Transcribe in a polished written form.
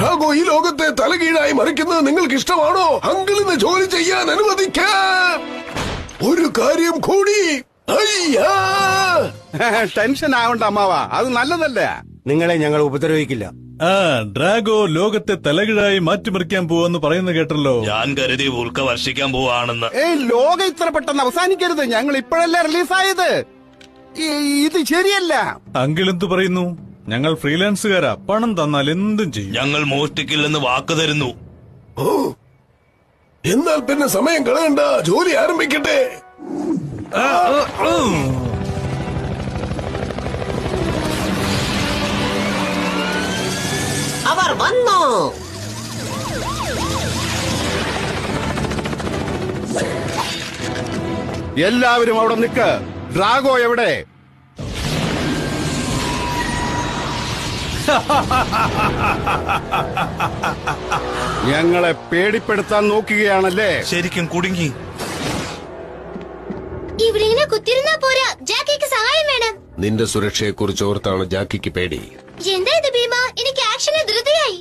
ഡ്രാഗോ ഈ ലോകത്തെ തലകീഴായി മറിക്കുന്നത് നിങ്ങൾക്ക് ഇഷ്ടമാണോ? അങ്കിളിന് ജോലി ചെയ്യാൻ അനുവദിക്കാൻ ഒരു കാര്യം കൂടി. അയ്യാ, ടെൻഷൻ ആവണ്ട അമ്മാവ, അത് നല്ലതല്ല. നിങ്ങളെ ഞങ്ങൾ ഉപദ്രവിക്കില്ല. ഡ്രാഗോ ലോകത്തെ തലകിഴായി മാറ്റിമറിക്കാൻ പോവാന്ന് പറയുന്ന കേട്ടല്ലോ. ഞാൻ കരുതി ഉൽക്ക വർഷിക്കാൻ പോവാണെന്ന്. ലോകം ഇത്ര പെട്ടെന്ന് അവസാനിക്കരുത്. ഞങ്ങൾ ഇപ്പോഴല്ലേ റിലീസായത്. ഇത് ശരിയല്ല. അങ്കിൾ എന്തു പറയുന്നു? ഞങ്ങൾ ഫ്രീലാൻസുകാരാ, പണം തന്നാൽ എന്തും ചെയ്യും. ഞങ്ങൾ മോഷ്ടിക്കില്ലെന്ന് വാക്ക് തരുന്നു. ഓ, എന്നാൽ പിന്നെ സമയം കളയണ്ട, ജോലി ആരംഭിക്കട്ടെ. അവർ വന്നു. എല്ലാവരും അവിടെ നിൽക്ക്. ഡ്രാഗോ എവിടെ? ഞങ്ങളെ പേടിപ്പെടുത്താൻ നോക്കുകയാണല്ലേ? ശരിക്കും കുടുങ്ങി. ഇവിടെ ഇങ്ങനെ കുത്തിരുന്നാ പോരാ, ജാക്കിക്ക് സഹായം വേണം. നിന്റെ സുരക്ഷയെ കുറിച്ച് ഓർത്താണ് ജാക്കിക്ക് പേടി. എന്താ ഇത് ഭീമ? എനിക്ക് ആക്ഷന് ധൃതിയായി.